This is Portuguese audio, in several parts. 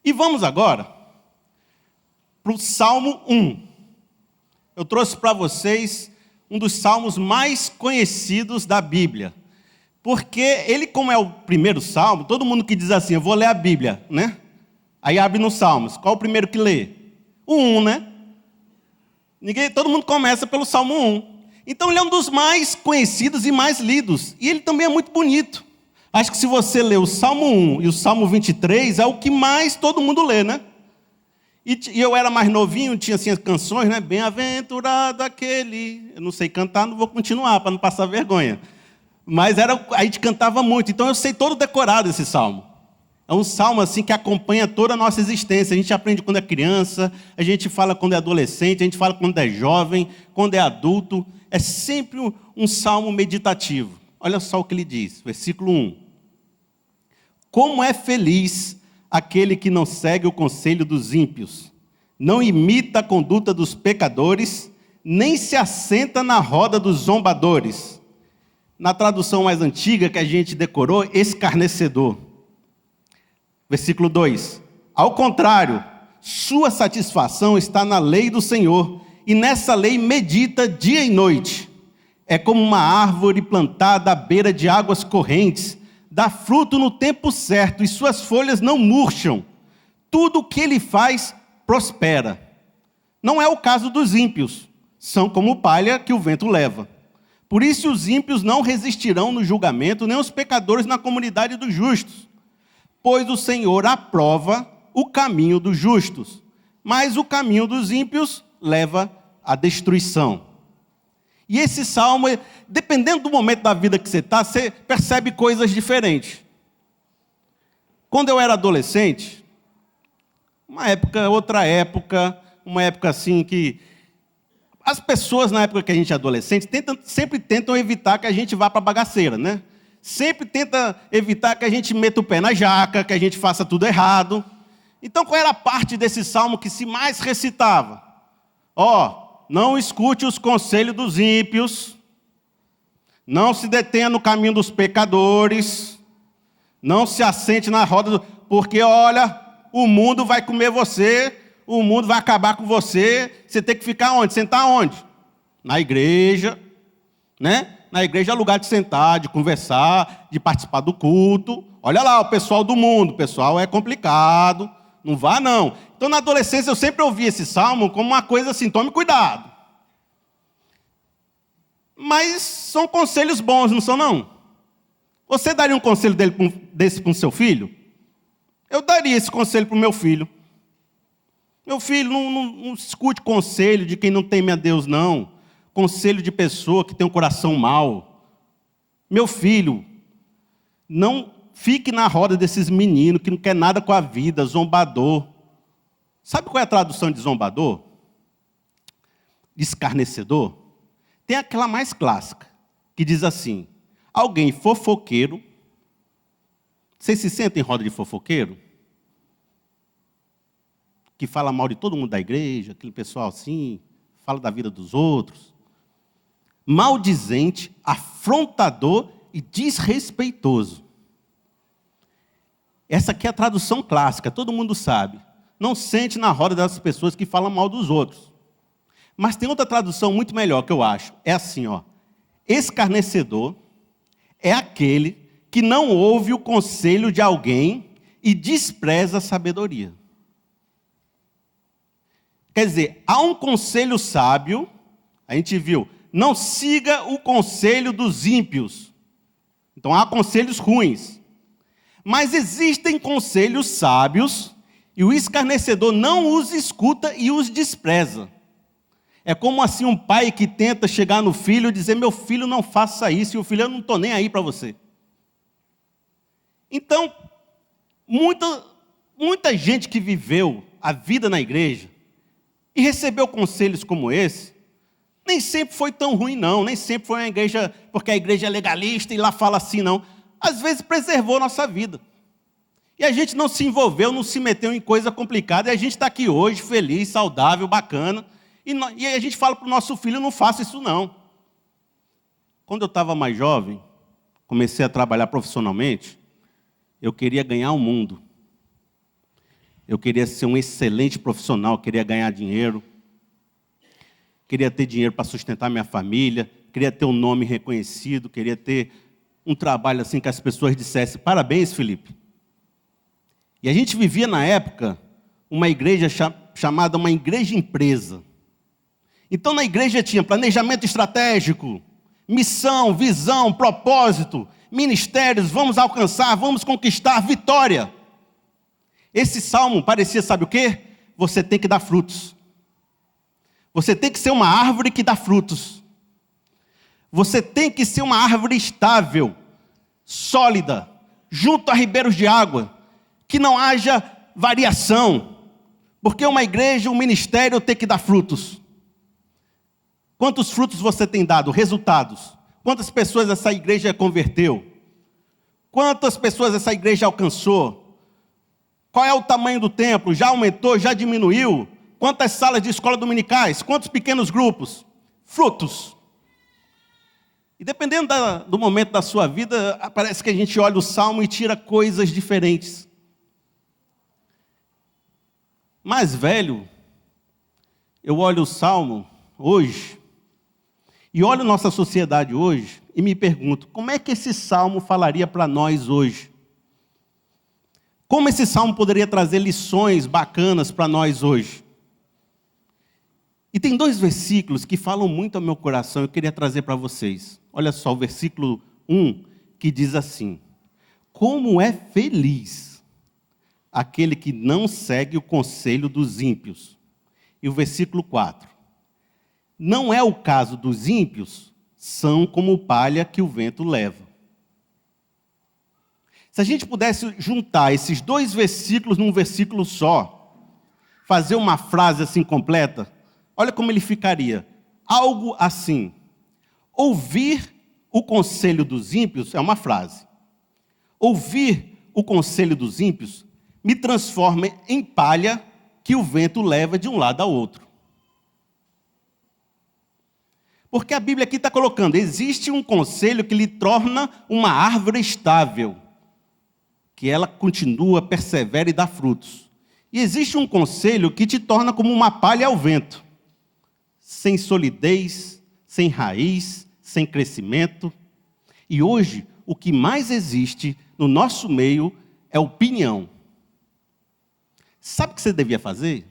E vamos agora para o Salmo 1. Eu trouxe para vocês um dos salmos mais conhecidos da Bíblia. Porque ele, como é o primeiro salmo, todo mundo que diz assim, eu vou ler a Bíblia, né? Aí abre nos Salmos. Qual o primeiro que lê? O 1, né? Todo mundo começa pelo Salmo 1. Então ele é um dos mais conhecidos e mais lidos. E ele também é muito bonito. Acho que se você ler o Salmo 1 e o Salmo 23, é o que mais todo mundo lê, né? E eu era mais novinho, tinha assim as canções, né? Bem-aventurado aquele... Eu não sei cantar, não vou continuar, para não passar vergonha. Mas a gente cantava muito, então eu sei todo decorado esse salmo. É um salmo assim que acompanha toda a nossa existência. A gente aprende quando é criança, a gente fala quando é adolescente, a gente fala quando é jovem, quando é adulto. É sempre um salmo meditativo. Olha só o que ele diz, versículo 1. Como é feliz aquele que não segue o conselho dos ímpios, não imita a conduta dos pecadores, nem se assenta na roda dos zombadores. Na tradução mais antiga que a gente decorou, escarnecedor. Versículo 2. Ao contrário, sua satisfação está na lei do Senhor, e nessa lei medita dia e noite. É como uma árvore plantada à beira de águas correntes, dá fruto no tempo certo, e suas folhas não murcham. Tudo o que ele faz prospera. Não é o caso dos ímpios, são como palha que o vento leva. Por isso os ímpios não resistirão no julgamento, nem os pecadores na comunidade dos justos. Pois o Senhor aprova o caminho dos justos, mas o caminho dos ímpios leva à destruição. E esse salmo, dependendo do momento da vida que você está, você percebe coisas diferentes. Quando eu era adolescente, outra época, uma época assim que... As pessoas na época que a gente é adolescente sempre tentam evitar que a gente vá para a bagaceira, né? Sempre tenta evitar que a gente meta o pé na jaca, que a gente faça tudo errado. Então, qual era a parte desse salmo que se mais recitava? Não escute os conselhos dos ímpios, não se detenha no caminho dos pecadores, não se assente na roda, porque, olha, o mundo vai comer você, o mundo vai acabar com você, você tem que ficar onde? Sentar onde? Na igreja, né? Na igreja é lugar de sentar, de conversar, de participar do culto. Olha lá, o pessoal do mundo, o pessoal é complicado, não vá não. Então, na adolescência, eu sempre ouvi esse salmo como uma coisa assim, tome cuidado. Mas são conselhos bons, não são não? Você daria um conselho desse para o seu filho? Eu daria esse conselho para o meu filho. Meu filho, não escute conselho de quem não teme a Deus, não. Conselho de pessoa que tem um coração mau. Meu filho, não fique na roda desses meninos que não quer nada com a vida, zombador. Sabe qual é a tradução de zombador? Escarnecedor? Tem aquela mais clássica, que diz assim, alguém fofoqueiro. Vocês se sentem em roda de fofoqueiro? Que fala mal de todo mundo da igreja, aquele pessoal assim, fala da vida dos outros. Maldizente, afrontador e desrespeitoso. Essa aqui é a tradução clássica, todo mundo sabe. Não sente na roda das pessoas que falam mal dos outros. Mas tem outra tradução muito melhor que eu acho. É assim, escarnecedor é aquele que não ouve o conselho de alguém e despreza a sabedoria. Quer dizer, há um conselho sábio, a gente viu, não siga o conselho dos ímpios. Então há conselhos ruins. Mas existem conselhos sábios e o escarnecedor não os escuta e os despreza. É como assim um pai que tenta chegar no filho e dizer, meu filho, não faça isso, e o filho, eu não estou nem aí para você. Então, muita gente que viveu a vida na igreja e recebeu conselhos como esse, nem sempre foi tão ruim não, nem sempre foi uma igreja, porque a igreja é legalista e lá fala assim não. Às vezes preservou a nossa vida. E a gente não se envolveu, não se meteu em coisa complicada, e a gente está aqui hoje, feliz, saudável, bacana, e a gente fala para o nosso filho, não faça isso não. Quando eu estava mais jovem, comecei a trabalhar profissionalmente, eu queria ganhar o mundo. Eu queria ser um excelente profissional, queria ganhar dinheiro, queria ter dinheiro para sustentar minha família, queria ter um nome reconhecido, queria ter um trabalho assim que as pessoas dissessem, parabéns, Felipe. E a gente vivia na época uma igreja chamada uma igreja empresa. Então na igreja tinha planejamento estratégico, missão, visão, propósito, ministérios, vamos alcançar, vamos conquistar, vitória. Esse salmo parecia, sabe o quê? Você tem que dar frutos. Você tem que ser uma árvore que dá frutos. Você tem que ser uma árvore estável, sólida, junto a ribeiros de água, que não haja variação. Porque uma igreja, um ministério tem que dar frutos. Quantos frutos você tem dado? Resultados. Quantas pessoas essa igreja converteu? Quantas pessoas essa igreja alcançou? Qual é o tamanho do templo? Já aumentou? Já diminuiu? Quantas salas de escola dominicais? Quantos pequenos grupos? Frutos. E dependendo do momento da sua vida, parece que a gente olha o Salmo e tira coisas diferentes. Mais velho, eu olho o Salmo hoje, e olho nossa sociedade hoje, e me pergunto, como é que esse Salmo falaria para nós hoje? Como esse Salmo poderia trazer lições bacanas para nós hoje? E tem 2 versículos que falam muito ao meu coração, eu queria trazer para vocês. Olha só, o versículo 1, que diz assim: como é feliz aquele que não segue o conselho dos ímpios. E o versículo 4, não é o caso dos ímpios, são como palha que o vento leva. Se a gente pudesse juntar esses 2 versículos num versículo só, fazer uma frase assim completa, olha como ele ficaria. Algo assim: ouvir o conselho dos ímpios é uma frase. Ouvir o conselho dos ímpios me transforma em palha que o vento leva de um lado ao outro. Porque a Bíblia aqui está colocando, existe um conselho que lhe torna uma árvore estável, que ela continua, persevera e dá frutos. E existe um conselho que te torna como uma palha ao vento, sem solidez, sem raiz, sem crescimento. E hoje, o que mais existe no nosso meio é opinião. Sabe o que você devia fazer?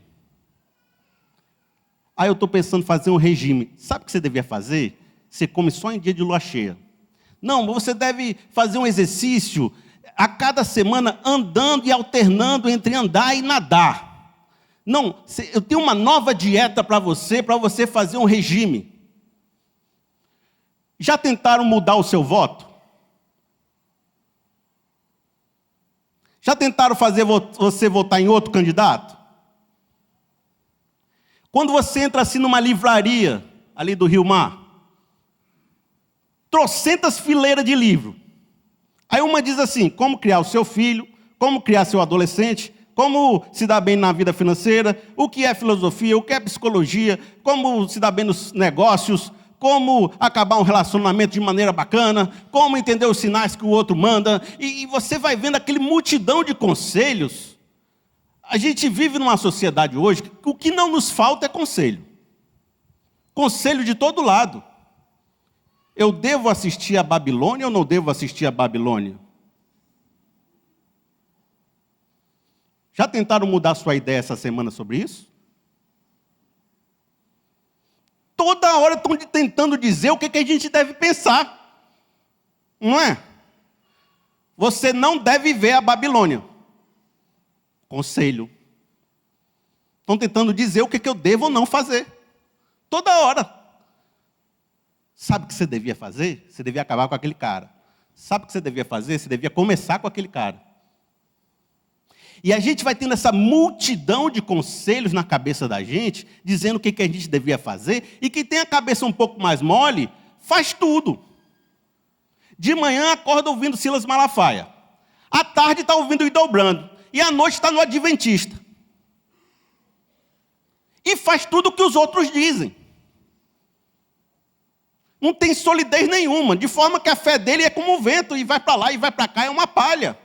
Eu estou pensando em fazer um regime. Sabe o que você devia fazer? Você come só em dia de lua cheia. Não, você deve fazer um exercício a cada semana, andando e alternando entre andar e nadar. Não, eu tenho uma nova dieta para você fazer um regime. Já tentaram mudar o seu voto? Já tentaram fazer você votar em outro candidato? Quando você entra assim numa livraria, ali do Rio Mar, trocentas fileiras de livro. Aí uma diz assim, como criar o seu filho, como criar seu adolescente, como se dar bem na vida financeira, o que é filosofia, o que é psicologia, como se dar bem nos negócios, como acabar um relacionamento de maneira bacana, como entender os sinais que o outro manda, e você vai vendo aquele multidão de conselhos. A gente vive numa sociedade hoje que o que não nos falta é conselho. Conselho de todo lado. Eu devo assistir a Babilônia ou não devo assistir a Babilônia? Já tentaram mudar sua ideia essa semana sobre isso? Toda hora estão tentando dizer o que a gente deve pensar. Não é? Você não deve ver a Babilônia. Conselho. Estão tentando dizer o que eu devo ou não fazer. Toda hora. Sabe o que você devia fazer? Você devia acabar com aquele cara. Sabe o que você devia fazer? Você devia começar com aquele cara. E a gente vai tendo essa multidão de conselhos na cabeça da gente, dizendo o que a gente devia fazer, e quem tem a cabeça um pouco mais mole, faz tudo. De manhã acorda ouvindo Silas Malafaia. À tarde está ouvindo o Idobrando. E à noite está no Adventista. E faz tudo o que os outros dizem. Não tem solidez nenhuma, de forma que a fé dele é como o vento, e vai para lá e vai para cá, é uma palha.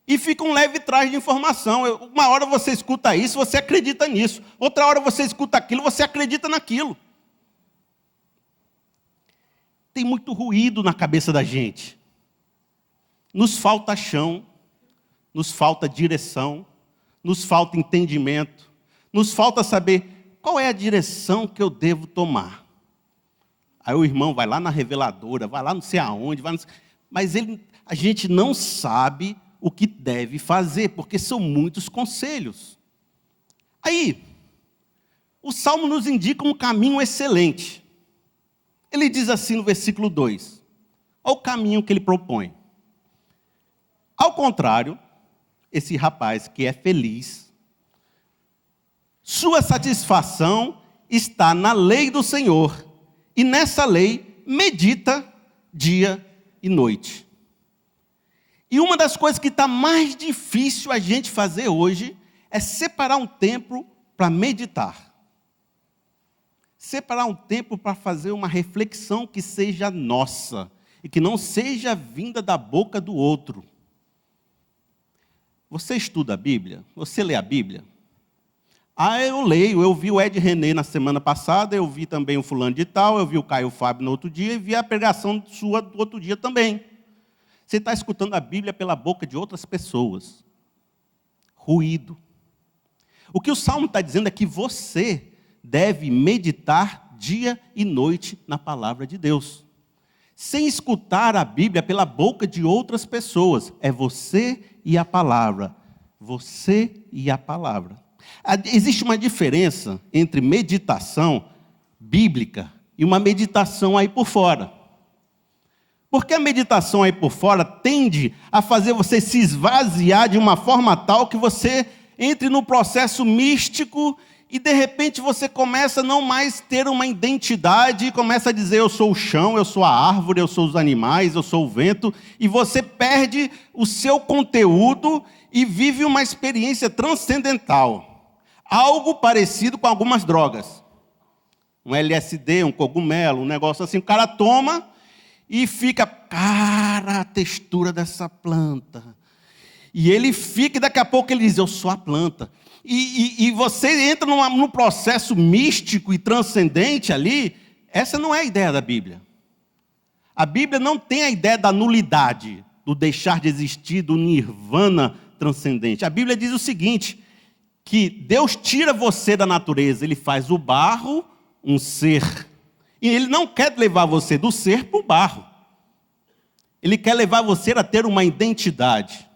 E fica um leve trás de informação. Uma hora você escuta isso, você acredita nisso. Outra hora você escuta aquilo, você acredita naquilo. Tem muito ruído na cabeça da gente. Nos falta chão, nos falta direção, nos falta entendimento, nos falta saber qual é a direção que eu devo tomar. Aí o irmão vai lá na reveladora, vai lá não sei aonde, mas a gente não sabe o que deve fazer, porque são muitos conselhos. Aí, o Salmo nos indica um caminho excelente. Ele diz assim no versículo 2, olha o caminho que ele propõe. Ao contrário, esse rapaz que é feliz, sua satisfação está na lei do Senhor, e nessa lei medita dia e noite. E uma das coisas que está mais difícil a gente fazer hoje é separar um tempo para meditar. Separar um tempo para fazer uma reflexão que seja nossa e que não seja vinda da boca do outro. Você estuda a Bíblia? Você lê a Bíblia? Eu leio. Eu vi o Ed René na semana passada, eu vi também o fulano de tal, eu vi o Caio Fábio no outro dia e vi a pregação sua do outro dia também. Você está escutando a Bíblia pela boca de outras pessoas. Ruído. O que o Salmo está dizendo é que você deve meditar dia e noite na palavra de Deus. Sem escutar a Bíblia pela boca de outras pessoas. É você e a palavra. Você e a palavra. Existe uma diferença entre meditação bíblica e uma meditação aí por fora. Porque a meditação aí por fora tende a fazer você se esvaziar de uma forma tal que você entre no processo místico e de repente você começa a não mais ter uma identidade e começa a dizer eu sou o chão, eu sou a árvore, eu sou os animais, eu sou o vento, e você perde o seu conteúdo e vive uma experiência transcendental. Algo parecido com algumas drogas. Um LSD, um cogumelo, um negócio assim, o cara toma e fica, cara, a textura dessa planta. E ele fica, e daqui a pouco ele diz, eu sou a planta. E você entra num processo místico e transcendente ali. Essa não é a ideia da Bíblia. A Bíblia não tem a ideia da nulidade, do deixar de existir, do nirvana transcendente. A Bíblia diz o seguinte, que Deus tira você da natureza, Ele faz o barro um ser. E Ele não quer levar você do ser para o barro. Ele quer levar você a ter uma identidade.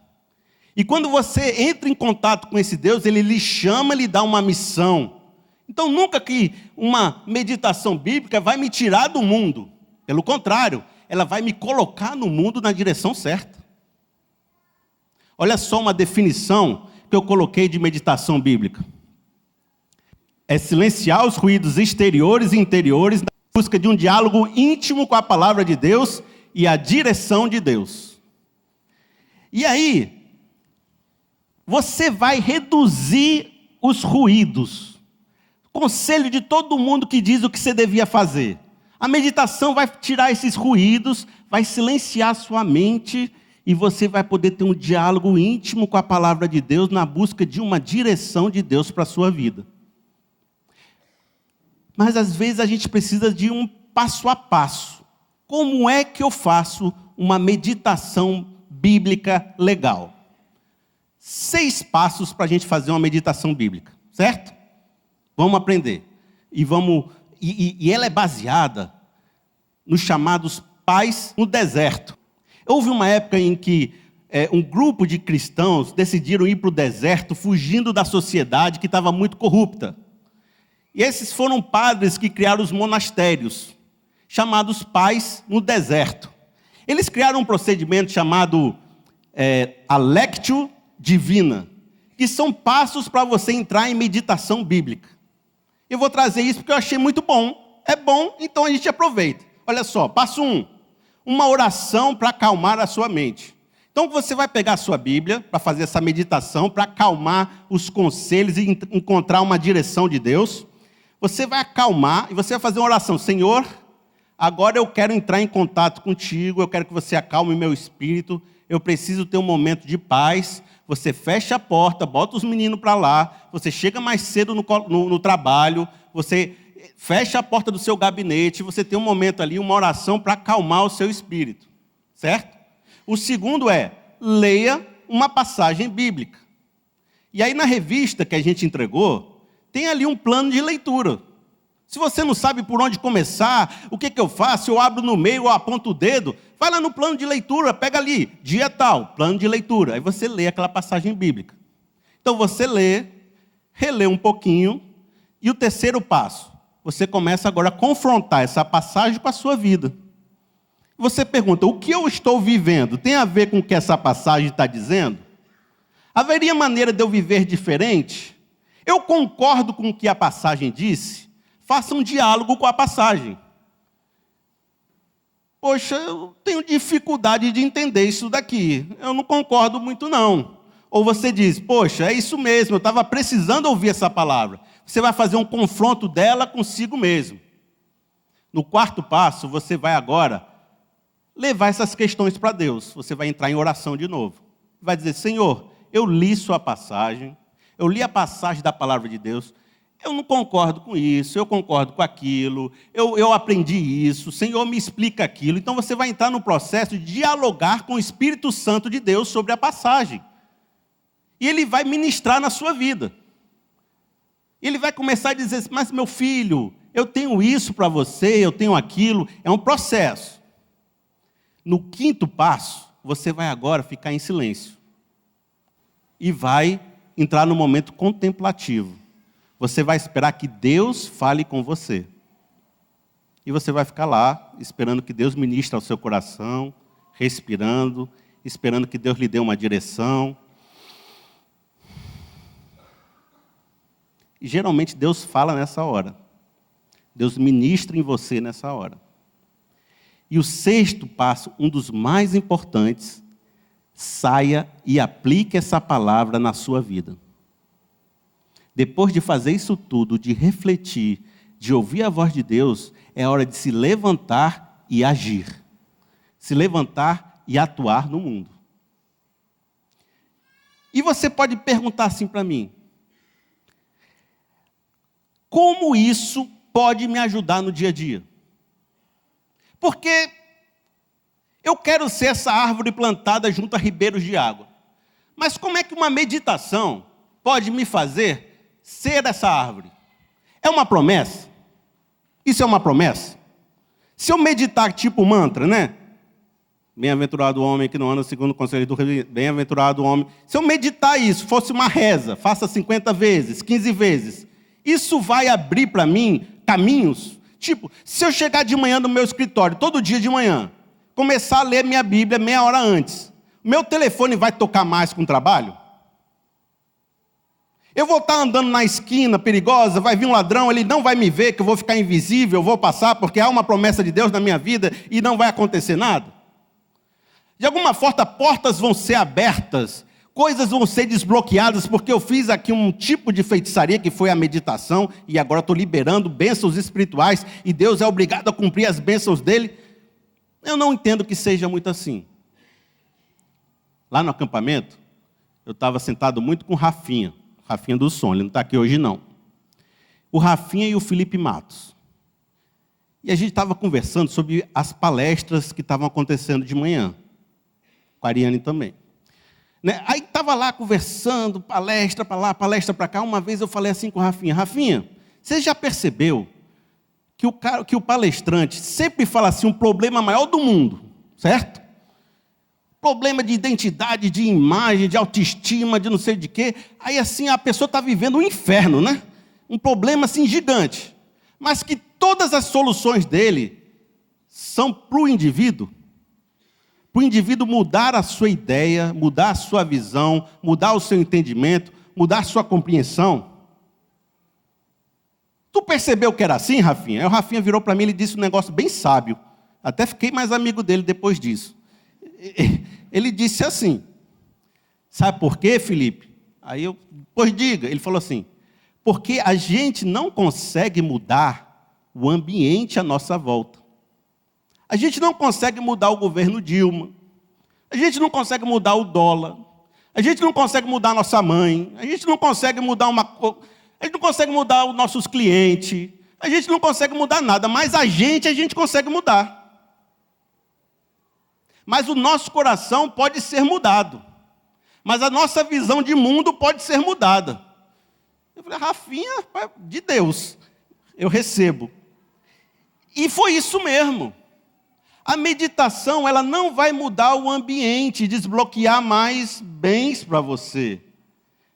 E quando você entra em contato com esse Deus, Ele lhe chama, lhe dá uma missão. Então nunca que uma meditação bíblica vai me tirar do mundo. Pelo contrário, ela vai me colocar no mundo na direção certa. Olha só uma definição que eu coloquei de meditação bíblica. É silenciar os ruídos exteriores e interiores na busca de um diálogo íntimo com a palavra de Deus e a direção de Deus. E aí, você vai reduzir os ruídos. Conselho de todo mundo que diz o que você devia fazer. A meditação vai tirar esses ruídos, vai silenciar sua mente e você vai poder ter um diálogo íntimo com a palavra de Deus na busca de uma direção de Deus para a sua vida. Mas às vezes a gente precisa de um passo a passo. Como é que eu faço uma meditação bíblica legal? 6 passos para a gente fazer uma meditação bíblica, certo? Vamos aprender. E ela é baseada nos chamados pais no deserto. Houve uma época em que um grupo de cristãos decidiram ir para o deserto, fugindo da sociedade que estava muito corrupta. E esses foram padres que criaram os monastérios, chamados pais no deserto. Eles criaram um procedimento chamado a Lectio Divina, que são passos para você entrar em meditação bíblica. Eu vou trazer isso porque eu achei muito bom. É bom, então a gente aproveita. Olha só, passo 1. Uma oração para acalmar a sua mente. Então você vai pegar a sua Bíblia para fazer essa meditação, para acalmar os conselhos e encontrar uma direção de Deus. Você vai acalmar e você vai fazer uma oração. Senhor, agora eu quero entrar em contato contigo, eu quero que você acalme meu espírito, eu preciso ter um momento de paz. Você fecha a porta, bota os meninos para lá, você chega mais cedo no trabalho, você fecha a porta do seu gabinete, você tem um momento ali, uma oração para acalmar o seu espírito, certo? O segundo é, leia uma passagem bíblica. E aí na revista que a gente entregou, tem ali um plano de leitura. Se você não sabe por onde começar, o que eu faço? Eu abro no meio ou aponto o dedo, vai lá no plano de leitura, pega ali, dia tal, plano de leitura. Aí você lê aquela passagem bíblica. Então você lê, relê um pouquinho, e o terceiro passo, você começa agora a confrontar essa passagem com a sua vida. Você pergunta, o que eu estou vivendo tem a ver com o que essa passagem está dizendo? Haveria maneira de eu viver diferente? Eu concordo com o que a passagem disse? Faça um diálogo com a passagem. Poxa, eu tenho dificuldade de entender isso daqui. Eu não concordo muito, não. Ou você diz, poxa, é isso mesmo, eu estava precisando ouvir essa palavra. Você vai fazer um confronto dela consigo mesmo. No quarto passo, você vai agora levar essas questões para Deus. Você vai entrar em oração de novo. Vai dizer, Senhor, eu li sua passagem, eu li a passagem da palavra de Deus, eu não concordo com isso, eu concordo com aquilo, eu aprendi isso, Senhor, me explica aquilo. Então você vai entrar no processo de dialogar com o Espírito Santo de Deus sobre a passagem. E ele vai ministrar na sua vida. Ele vai começar a dizer, mas meu filho, eu tenho isso para você, eu tenho aquilo. É um processo. No quinto passo, você vai agora ficar em silêncio. E vai entrar no momento contemplativo. Você vai esperar que Deus fale com você. E você vai ficar lá, esperando que Deus ministre ao seu coração, respirando, esperando que Deus lhe dê uma direção. E geralmente Deus fala nessa hora. Deus ministra em você nessa hora. E o sexto passo, um dos mais importantes, saia e aplique essa palavra na sua vida. Depois de fazer isso tudo, de refletir, de ouvir a voz de Deus, é hora de se levantar e agir. Se levantar e atuar no mundo. E você pode perguntar assim para mim, como isso pode me ajudar no dia a dia? Porque eu quero ser essa árvore plantada junto a ribeiros de água. Mas como é que uma meditação pode me fazer ser essa árvore? É uma promessa? Isso é uma promessa? Se eu meditar tipo mantra, né? Bem-aventurado o homem que não anda segundo o conselho do rei, bem-aventurado o homem. Se eu meditar isso, fosse uma reza, faça 50 vezes, 15 vezes, isso vai abrir para mim caminhos? Tipo, se eu chegar de manhã no meu escritório, todo dia de manhã, começar a ler minha Bíblia meia hora antes, meu telefone vai tocar mais com o trabalho? Eu vou estar andando na esquina perigosa, vai vir um ladrão, ele não vai me ver, que eu vou ficar invisível, eu vou passar, porque há uma promessa de Deus na minha vida e não vai acontecer nada? De alguma forma, portas vão ser abertas, coisas vão ser desbloqueadas, porque eu fiz aqui um tipo de feitiçaria que foi a meditação, e agora estou liberando bênçãos espirituais, e Deus é obrigado a cumprir as bênçãos dele. Eu não entendo que seja muito assim. Lá no acampamento, eu estava sentado muito com o Rafinha do som, ele não está aqui hoje não. O Rafinha e o Felipe Matos. E a gente estava conversando sobre as palestras que estavam acontecendo de manhã. Com a Ariane também. Né? Aí estava lá conversando, palestra para lá, palestra para cá. Uma vez eu falei assim com o Rafinha, Rafinha, você já percebeu que o palestrante sempre fala assim, um problema maior do mundo, certo? Problema de identidade, de imagem, de autoestima, de não sei de quê. Aí assim a pessoa está vivendo um inferno, né? Um problema assim gigante. Mas que todas as soluções dele são para o indivíduo mudar a sua ideia, mudar a sua visão, mudar o seu entendimento, mudar a sua compreensão. Tu percebeu que era assim, Rafinha? Aí o Rafinha virou para mim e disse um negócio bem sábio. Até fiquei mais amigo dele depois disso. Ele disse assim, sabe por quê, Felipe? Aí eu, pois diga, ele falou assim, porque a gente não consegue mudar o ambiente à nossa volta. A gente não consegue mudar o governo Dilma, A gente não consegue mudar o dólar. A gente não consegue mudar a nossa mãe. A gente não consegue mudar a gente não consegue mudar os nossos clientes. A gente não consegue mudar nada, mas a gente consegue mudar. Mas o nosso coração pode ser mudado. Mas a nossa visão de mundo pode ser mudada. Eu falei, Rafinha, de Deus, eu recebo. E foi isso mesmo. A meditação, ela não vai mudar o ambiente, desbloquear mais bens para você.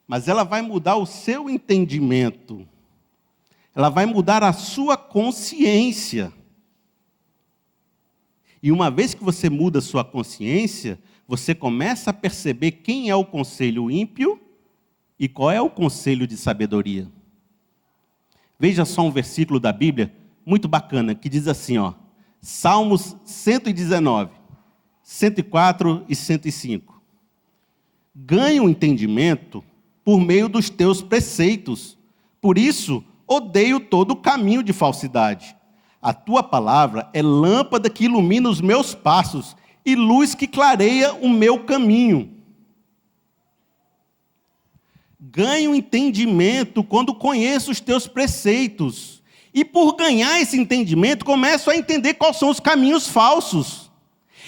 Mas ela vai mudar o seu entendimento. Ela vai mudar a sua consciência. E uma vez que você muda a sua consciência, você começa a perceber quem é o conselho ímpio e qual é o conselho de sabedoria. Veja só um versículo da Bíblia muito bacana, que diz assim, Salmos 119, 104 e 105. Ganha o entendimento por meio dos teus preceitos. Por isso, odeio todo caminho de falsidade. A tua palavra é lâmpada que ilumina os meus passos e luz que clareia o meu caminho. Ganho entendimento quando conheço os teus preceitos. E por ganhar esse entendimento, começo a entender quais são os caminhos falsos.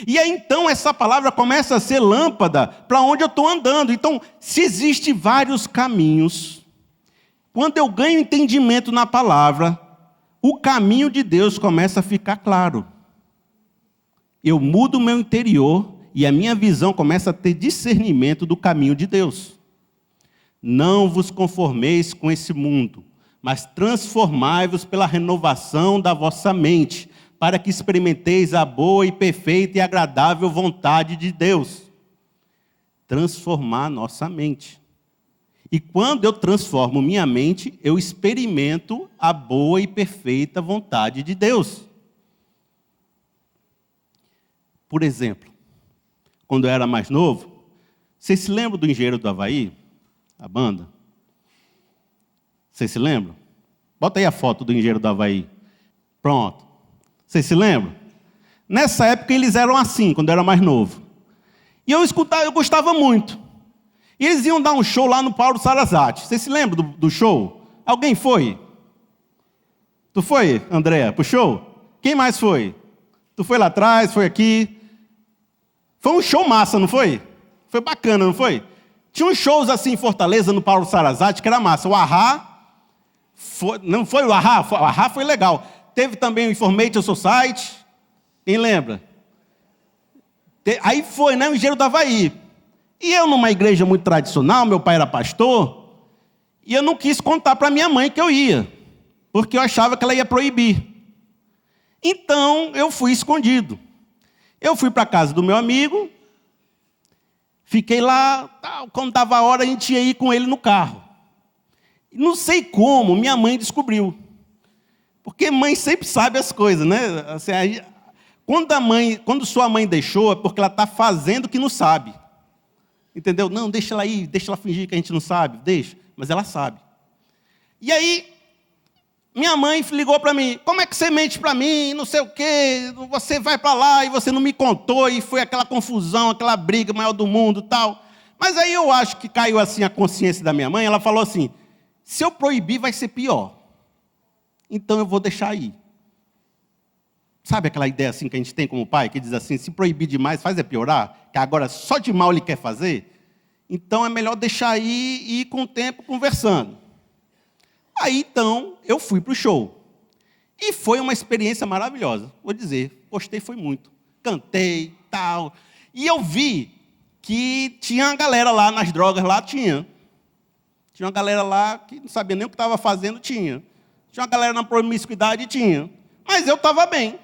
E aí então essa palavra começa a ser lâmpada para onde eu estou andando. Então, se existem vários caminhos, quando eu ganho entendimento na palavra, o caminho de Deus começa a ficar claro. Eu mudo o meu interior e a minha visão começa a ter discernimento do caminho de Deus. Não vos conformeis com esse mundo, mas transformai-vos pela renovação da vossa mente, para que experimenteis a boa e perfeita e agradável vontade de Deus. Transformar nossa mente. E quando eu transformo minha mente, eu experimento a boa e perfeita vontade de Deus. Por exemplo, quando eu era mais novo, vocês se lembram do Engenheiro do Havaí? A banda? Vocês se lembram? Bota aí a foto do Engenheiro do Havaí. Pronto. Vocês se lembram? Nessa época eles eram assim, quando eu era mais novo. E eu gostava muito. E eles iam dar um show lá no Paulo Sarazate. Vocês se lembram do show? Alguém foi? Tu foi, Andréa, pro show? Quem mais foi? Tu foi lá atrás, foi aqui? Foi um show massa, não foi? Foi bacana, não foi? Tinha uns shows assim em Fortaleza, no Paulo Sarazate, que era massa. O Ahá, não foi o Ahá? O Ahá foi legal. Teve também o Information Society, quem lembra? Aí foi, né, o Engenheiro do Havaí. E eu, numa igreja muito tradicional, meu pai era pastor, e eu não quis contar para minha mãe que eu ia, porque eu achava que ela ia proibir. Então, eu fui escondido. Eu fui para a casa do meu amigo, fiquei lá, quando dava a hora, a gente ia ir com ele no carro. Não sei como, minha mãe descobriu. Porque mãe sempre sabe as coisas, né? Assim, quando sua mãe deixou, é porque ela está fazendo o que não sabe. Entendeu? Não, deixa ela ir, deixa ela fingir que a gente não sabe, deixa. Mas ela sabe. E aí, minha mãe ligou para mim, como é que você mente para mim, não sei o quê, você vai para lá e você não me contou, e foi aquela confusão, aquela briga maior do mundo e tal. Mas aí eu acho que caiu assim a consciência da minha mãe, ela falou assim, se eu proibir vai ser pior. Então eu vou deixar aí. Sabe aquela ideia assim que a gente tem como pai, que diz assim, se proibir demais faz piorar, que agora só de mal ele quer fazer? Então é melhor deixar aí e ir com o tempo conversando. Aí então eu fui para o show. E foi uma experiência maravilhosa, vou dizer, gostei foi muito. Cantei, tal. E eu vi que tinha uma galera lá nas drogas, lá tinha. Tinha uma galera lá que não sabia nem o que estava fazendo, tinha. Tinha uma galera na promiscuidade, tinha. Mas eu estava bem.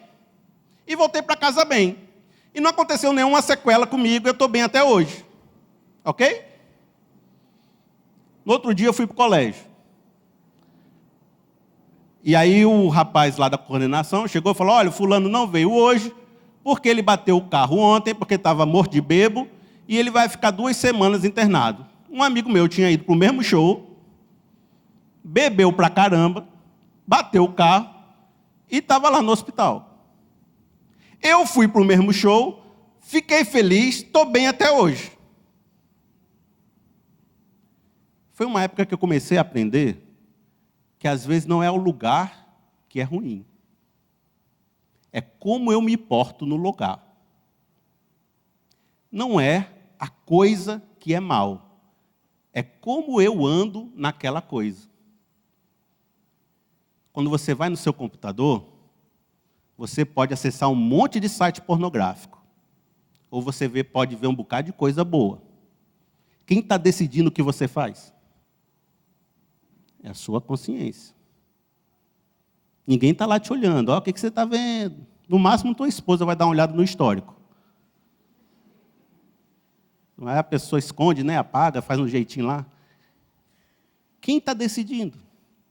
E voltei para casa bem. E não aconteceu nenhuma sequela comigo, eu estou bem até hoje. Ok? No outro dia eu fui para o colégio. E aí o rapaz lá da coordenação chegou e falou, olha, o fulano não veio hoje, porque ele bateu o carro ontem, porque estava morto de bêbado, e ele vai ficar 2 semanas internado. Um amigo meu tinha ido para o mesmo show, bebeu pra caramba, bateu o carro e estava lá no hospital. Eu fui para o mesmo show, fiquei feliz, estou bem até hoje. Foi uma época que eu comecei a aprender que às vezes não é o lugar que é ruim. É como eu me porto no lugar. Não é a coisa que é mal. É como eu ando naquela coisa. Quando você vai no seu computador, você pode acessar um monte de site pornográfico. Ou você pode ver um bocado de coisa boa. Quem está decidindo o que você faz? É a sua consciência. Ninguém está lá te olhando. O que você está vendo? No máximo, tua esposa vai dar uma olhada no histórico. Não é? A pessoa esconde, né? Apaga, faz um jeitinho lá. Quem está decidindo?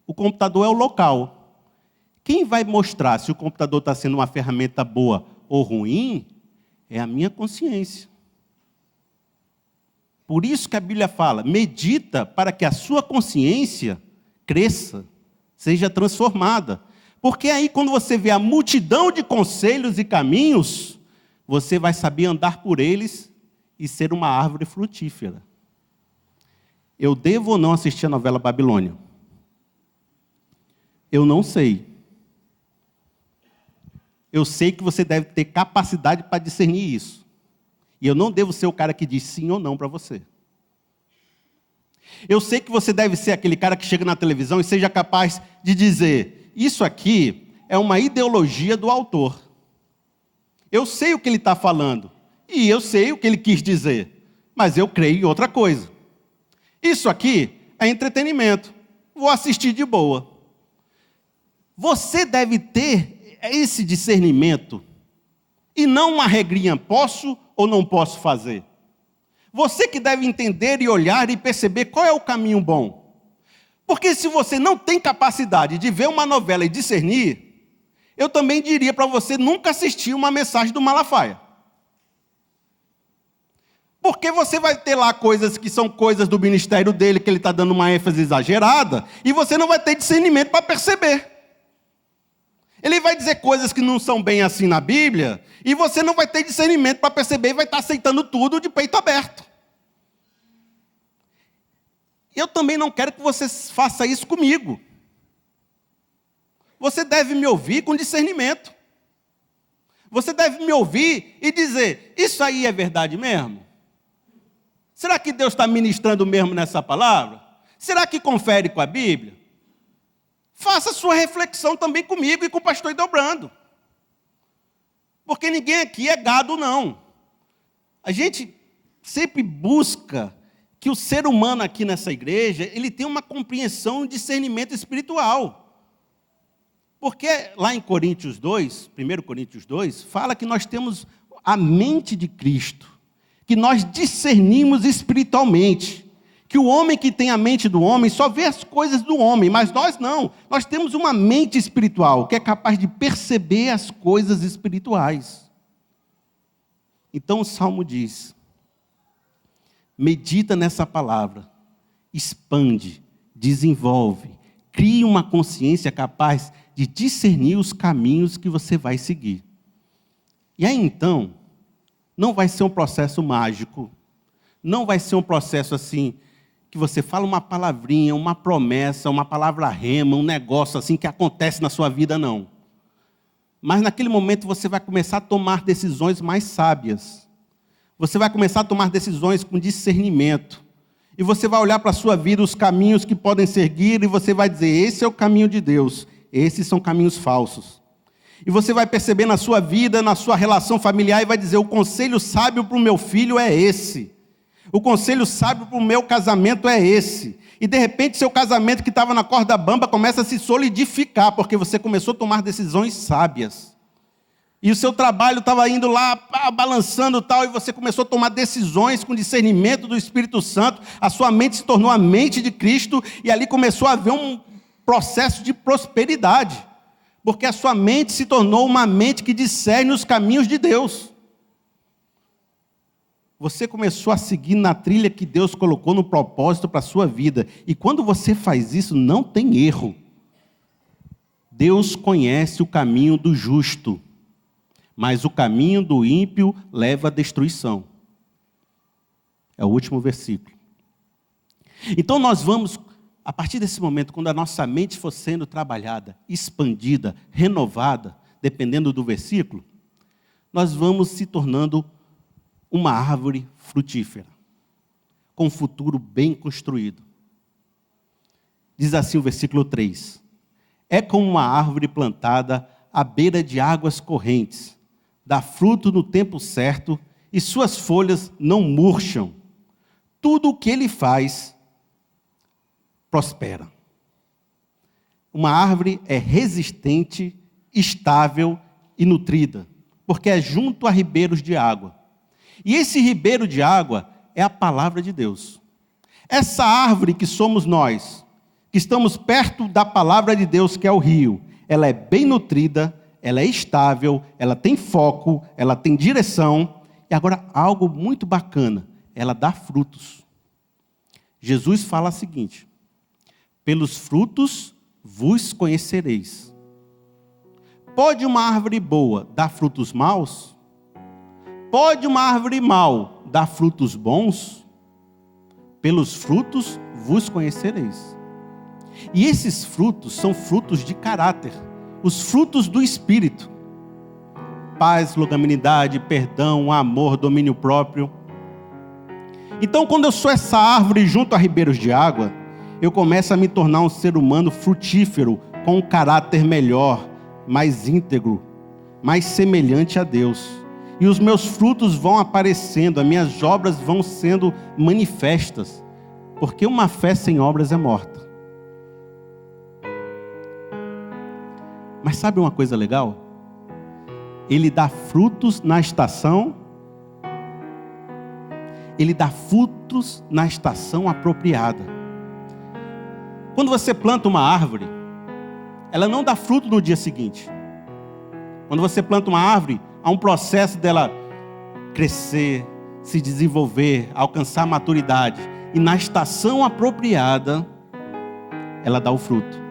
O computador é o local. Quem vai mostrar se o computador está sendo uma ferramenta boa ou ruim é a minha consciência. Por isso que a Bíblia fala, medita para que a sua consciência cresça, seja transformada. Porque aí, quando você vê a multidão de conselhos e caminhos, você vai saber andar por eles e ser uma árvore frutífera. Eu devo ou não assistir a novela Babilônia? Eu não sei. Eu sei que você deve ter capacidade para discernir isso. E eu não devo ser o cara que diz sim ou não para você. Eu sei que você deve ser aquele cara que chega na televisão e seja capaz de dizer, isso aqui é uma ideologia do autor. Eu sei o que ele está falando. E eu sei o que ele quis dizer. Mas eu creio em outra coisa. Isso aqui é entretenimento. Vou assistir de boa. Você deve ter esse discernimento. E não uma regrinha, posso ou não posso fazer. Você que deve entender e olhar e perceber qual é o caminho bom. Porque se você não tem capacidade de ver uma novela e discernir, eu também diria para você nunca assistir uma mensagem do Malafaia. Porque você vai ter lá coisas que são coisas do ministério dele, que ele está dando uma ênfase exagerada, e você não vai ter discernimento para perceber. Ele vai dizer coisas que não são bem assim na Bíblia, e você não vai ter discernimento para perceber e vai estar aceitando tudo de peito aberto. Eu também não quero que você faça isso comigo. Você deve me ouvir com discernimento. Você deve me ouvir e dizer, isso aí é verdade mesmo? Será que Deus está ministrando mesmo nessa palavra? Será que confere com a Bíblia? Faça sua reflexão também comigo e com o pastor Idobrando. Porque ninguém aqui é gado, não. A gente sempre busca que o ser humano aqui nessa igreja, ele tem uma compreensão e discernimento espiritual. Porque lá em Coríntios 2, 1 Coríntios 2, fala que nós temos a mente de Cristo, que nós discernimos espiritualmente. Que o homem que tem a mente do homem só vê as coisas do homem, mas nós não. Nós temos uma mente espiritual que é capaz de perceber as coisas espirituais. Então o Salmo diz, medita nessa palavra, expande, desenvolve, crie uma consciência capaz de discernir os caminhos que você vai seguir. E aí então, não vai ser um processo mágico, não vai ser um processo assim, que você fala uma palavrinha, uma promessa, uma palavra rema, um negócio assim que acontece na sua vida, não. Mas naquele momento você vai começar a tomar decisões mais sábias. Você vai começar a tomar decisões com discernimento. E você vai olhar para a sua vida os caminhos que podem seguir e você vai dizer, esse é o caminho de Deus, esses são caminhos falsos. E você vai perceber na sua vida, na sua relação familiar e vai dizer, o conselho sábio para o meu filho é esse. O conselho sábio para o meu casamento é esse. E de repente seu casamento que estava na corda bamba começa a se solidificar, porque você começou a tomar decisões sábias. E o seu trabalho estava indo lá, balançando tal, e você começou a tomar decisões com discernimento do Espírito Santo. A sua mente se tornou a mente de Cristo, e ali começou a haver um processo de prosperidade. Porque a sua mente se tornou uma mente que discerne os caminhos de Deus. Você começou a seguir na trilha que Deus colocou no propósito para a sua vida. E quando você faz isso, não tem erro. Deus conhece o caminho do justo, mas o caminho do ímpio leva à destruição. É o último versículo. Então nós vamos, a partir desse momento, quando a nossa mente for sendo trabalhada, expandida, renovada, dependendo do versículo, nós vamos se tornando uma árvore frutífera, com um futuro bem construído. Diz assim o versículo 3. É como uma árvore plantada à beira de águas correntes, dá fruto no tempo certo e suas folhas não murcham. Tudo o que ele faz prospera. Uma árvore é resistente, estável e nutrida, porque é junto a ribeiros de água. E esse ribeiro de água é a palavra de Deus. Essa árvore que somos nós, que estamos perto da palavra de Deus, que é o rio, ela é bem nutrida, ela é estável, ela tem foco, ela tem direção. E agora, algo muito bacana, ela dá frutos. Jesus fala o seguinte: pelos frutos vos conhecereis. Pode uma árvore boa dar frutos maus? Pode uma árvore mau dar frutos bons? Pelos frutos vos conhecereis. E esses frutos são frutos de caráter, os frutos do Espírito. Paz, longanimidade, perdão, amor, domínio próprio. Então, quando eu sou essa árvore junto a ribeiros de água, eu começo a me tornar um ser humano frutífero, com um caráter melhor, mais íntegro, mais semelhante a Deus. E os meus frutos vão aparecendo, as minhas obras vão sendo manifestas, porque uma fé sem obras é morta. Mas sabe uma coisa legal? Ele dá frutos na estação. Ele dá frutos na estação apropriada. Quando você planta uma árvore, ela não dá fruto no dia seguinte. Quando você planta uma árvore, há um processo dela crescer, se desenvolver, alcançar a maturidade. E na estação apropriada, ela dá o fruto.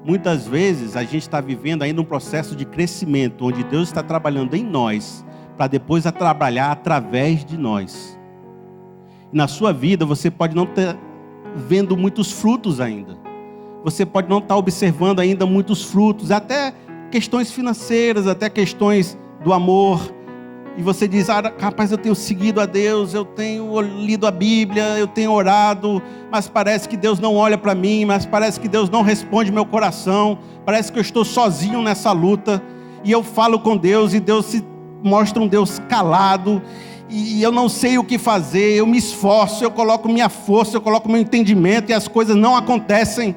Muitas vezes a gente está vivendo ainda um processo de crescimento, onde Deus está trabalhando em nós, para depois trabalhar através de nós. E na sua vida você pode não estar vendo muitos frutos ainda. Você pode não estar observando ainda muitos frutos, até questões financeiras, até questões do amor. E você diz: rapaz, eu tenho seguido a Deus, eu tenho lido a Bíblia, eu tenho orado, mas parece que Deus não olha para mim, mas parece que Deus não responde meu coração, parece que eu estou sozinho nessa luta. E eu falo com Deus e Deus se mostra um Deus calado, e eu não sei o que fazer, eu me esforço, eu coloco minha força, eu coloco meu entendimento e as coisas não acontecem.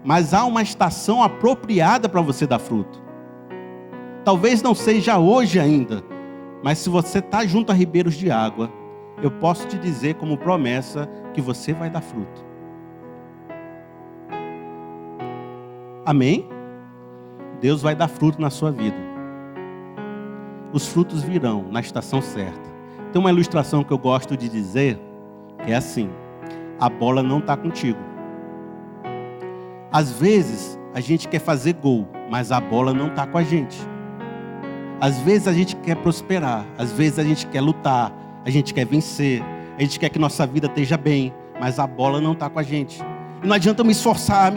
Mas há uma estação apropriada para você dar fruto. Talvez não seja hoje ainda, mas se você está junto a ribeiros de água, eu posso te dizer como promessa que você vai dar fruto. Amém? Deus vai dar fruto na sua vida. Os frutos virão na estação certa. Tem uma ilustração que eu gosto de dizer, que é assim: a bola não está contigo. Às vezes a gente quer fazer gol, mas a bola não está com a gente. Às vezes a gente quer prosperar, às vezes a gente quer lutar, a gente quer vencer, a gente quer que nossa vida esteja bem, mas a bola não está com a gente. E não adianta eu me esforçar,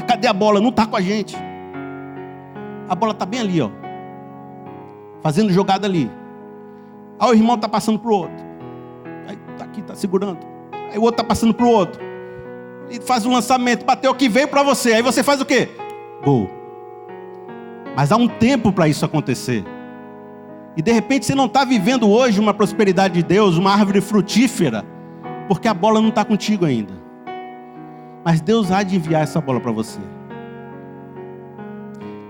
cadê a bola? Não está com a gente. A bola está bem ali, ó, fazendo jogada ali. Aí o irmão está passando para o outro, aí está aqui, está segurando. Aí o outro está passando para o outro, e faz um lançamento, bateu o que veio para você. Aí você faz o quê? Gol. Mas há um tempo para isso acontecer. E de repente você não está vivendo hoje uma prosperidade de Deus, uma árvore frutífera, porque a bola não está contigo ainda. Mas Deus há de enviar essa bola para você.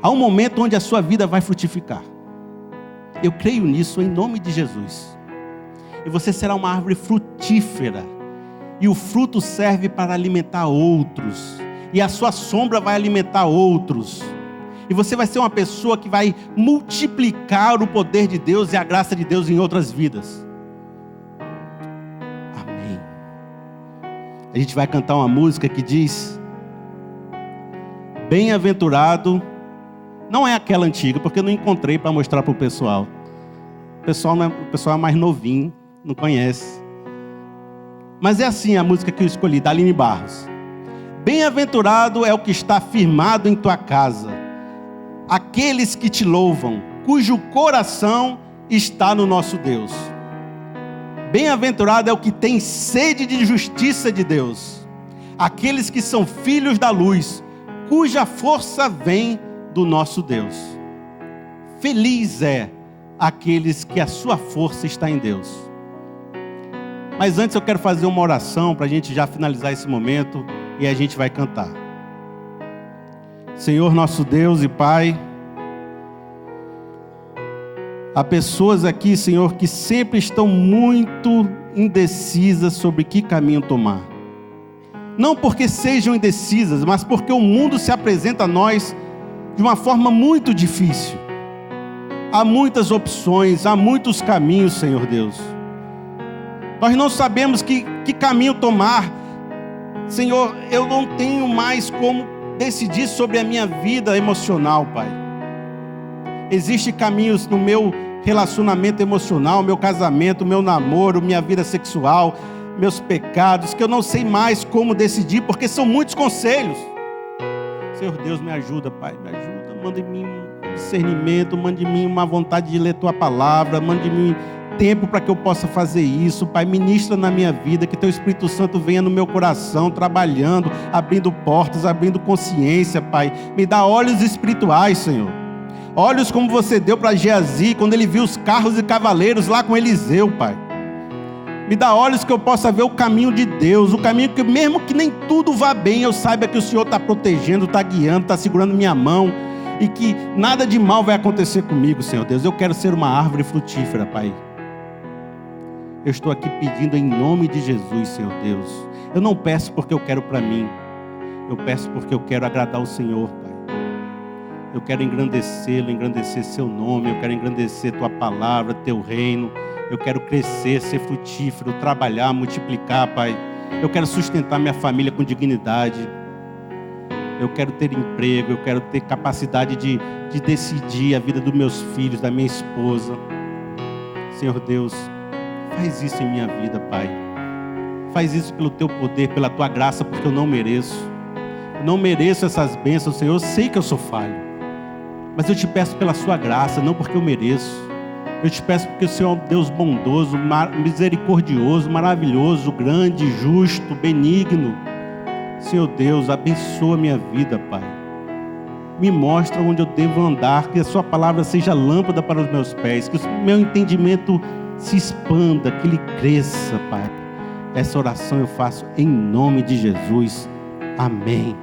Há um momento onde a sua vida vai frutificar. Eu creio nisso em nome de Jesus. E você será uma árvore frutífera. E o fruto serve para alimentar outros. E a sua sombra vai alimentar outros. E você vai ser uma pessoa que vai multiplicar o poder de Deus e a graça de Deus em outras vidas. Amém. A gente vai cantar uma música que diz: bem-aventurado Não é aquela antiga, porque eu não encontrei para mostrar para o pessoal. O pessoal é mais novinho, não conhece. Mas é assim a música que eu escolhi, da Aline Barros. Bem-aventurado é o que está firmado em tua casa, aqueles que te louvam, cujo coração está no nosso Deus. Bem-aventurado é o que tem sede de justiça de Deus, aqueles que são filhos da luz, cuja força vem do nosso Deus. Feliz é aqueles que a sua força está em Deus. Mas antes eu quero fazer uma oração para a gente já finalizar esse momento e a gente vai cantar. Senhor nosso Deus e Pai, há pessoas aqui, Senhor, que sempre estão muito indecisas sobre que caminho tomar. Não porque sejam indecisas, mas porque o mundo se apresenta a nós de uma forma muito difícil. Há muitas opções, há muitos caminhos, Senhor Deus. Nós não sabemos que caminho tomar. Senhor, eu não tenho mais como decidir sobre a minha vida emocional, Pai. Existem caminhos no meu relacionamento emocional, meu casamento, meu namoro, minha vida sexual, meus pecados, que eu não sei mais como decidir, porque são muitos conselhos. Senhor Deus, me ajuda, Pai, me ajuda. Manda em mim um discernimento, manda em mim uma vontade de ler Tua palavra, manda em mim tempo para que eu possa fazer isso, Pai. Ministra na minha vida, que Teu Espírito Santo venha no meu coração, trabalhando, abrindo portas, abrindo consciência, Pai. Me dá olhos espirituais, Senhor. Olhos como você deu para Geazi, quando ele viu os carros e cavaleiros lá com Eliseu, Pai. Me dá olhos que eu possa ver o caminho de Deus, o caminho que mesmo que nem tudo vá bem, eu saiba que o Senhor está protegendo, está guiando, está segurando minha mão, e que nada de mal vai acontecer comigo, Senhor Deus. Eu quero ser uma árvore frutífera, Pai. Eu estou aqui pedindo em nome de Jesus, Senhor Deus. Eu não peço porque eu quero para mim, eu peço porque eu quero agradar o Senhor, Pai. Eu quero engrandecê-lo, engrandecer seu nome, eu quero engrandecer Tua palavra, Teu reino. Eu quero crescer, ser frutífero, trabalhar, multiplicar, Pai. Eu quero sustentar minha família com dignidade. Eu quero ter emprego, eu quero ter capacidade de decidir a vida dos meus filhos, da minha esposa. Senhor Deus, faz isso em minha vida, Pai. Faz isso pelo Teu poder, pela Tua graça, porque eu não mereço. Eu não mereço essas bênçãos, Senhor. Eu sei que eu sou falho. Mas eu te peço pela Sua graça, não porque eu mereço. Eu te peço porque o Senhor é um Deus bondoso, misericordioso, maravilhoso, grande, justo, benigno. Senhor Deus, abençoa a minha vida, Pai. Me mostra onde eu devo andar, que a Sua palavra seja lâmpada para os meus pés, que o meu entendimento se expanda, que ele cresça, Pai. Essa oração eu faço em nome de Jesus. Amém.